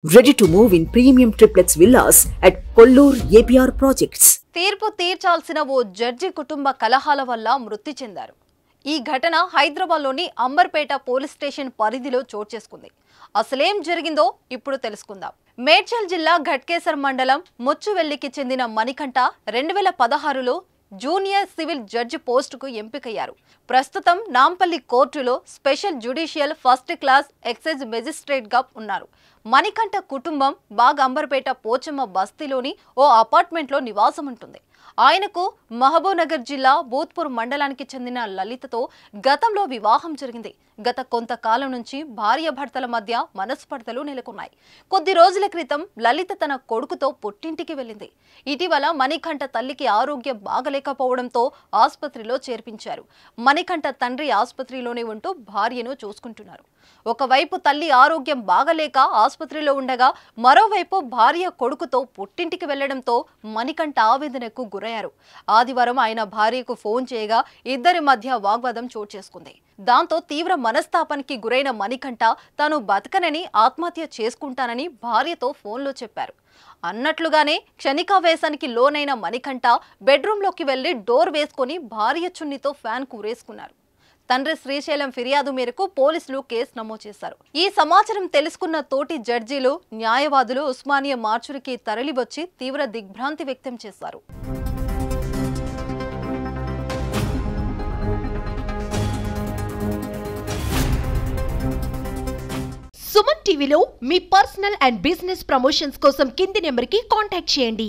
Ready to move in premium triplex villas at Kollur APR Projects. తీర్పు తీర్చాల్సిన ఓ judge కుటుంబ కలహాల వల్ల మృతి చెందారు. ఈ ఘటన హైదరాబాద్లోని అంబర్పేట పోలీస్ స్టేషన్ పరిధిలో చోటు చేసుకుంది. అసలేం జరిగిందో ఇప్పుడు తెలుసుకుందాం. మేడ్చల్ జిల్లా ఘట్కేసర్ మండలం ముచ్చువెల్లికి చెందిన మణికంఠ 2016లో జూనియర్ సివిల్ జడ్జి పోస్టుకు ఎంపికయ్యారు. ప్రస్తుతం నాంపల్లి కోర్టులో special judicial first class excise magistrate గా ఉన్నారు. మణికంఠ కుటుంబం బాగ్ అంబర్పేట పోచమ్మ బస్తీలోని ఓ అపార్ట్మెంట్లో నివాసం ఉంటుంది. ఆయనకు మహబూబ్నగర్ జిల్లా బూత్పూర్ మండలానికి చెందిన లలితతో గతంలో వివాహం జరిగింది. గత కొంతకాలం నుంచి భార్యాభర్తల మధ్య మనస్పర్ధలు నెలకొన్నాయి. కొద్ది రోజుల క్రితం లలిత తన కొడుకుతో పుట్టింటికి వెళ్ళింది. ఇటీవల మణికంఠ తల్లికి ఆరోగ్యం బాగలేకపోవడంతో ఆసుపత్రిలో చేర్పించారు. మణికంఠ తండ్రి ఆసుపత్రిలోనే ఉంటూ భార్యను చూసుకుంటున్నారు. ఒకవైపు తల్లి ఆరోగ్యం బాగలేక ఆసుపత్రిలో ఉండగా మరోవైపు భార్య కొడుకుతో పుట్టింటికి వెళ్లడంతో మణికంఠ ఆవేదనకు గురయ్యారు. ఆదివారం ఆయన భార్యకు ఫోన్ చేయగా ఇద్దరి మధ్య వాగ్వాదం చోటు చేసుకుంది. దాంతో తీవ్ర మనస్తాపానికి గురైన మణికంఠ తాను బతకనని ఆత్మహత్య చేసుకుంటానని భార్యతో ఫోన్లో చెప్పారు. అన్నట్లుగానే క్షణికావేశానికి లోనైన మణికంఠ బెడ్రూమ్లోకి వెళ్లి డోర్ వేసుకుని భార్య చున్నితో ఫ్యాన్ కూరేసుకున్నారు. తండ్రి శ్రీశైలం ఫిర్యాదు మేరకు పోలీసులు కేసు నమోదు చేశారు. ఈ సమాచారం తెలుసుకున్న తోటి జడ్జీలు, న్యాయవాదులు ఉస్మానియా మార్చురికి తరలివచ్చి తీవ్ర దిగ్భ్రాంతి వ్యక్తం చేశారు. సుమన్ టీవీలో మీ పర్సనల్ అండ్ బిజినెస్ ప్రమోషన్స్ కోసం కింది నెంబర్కి కాంటాక్ట్ చేయండి.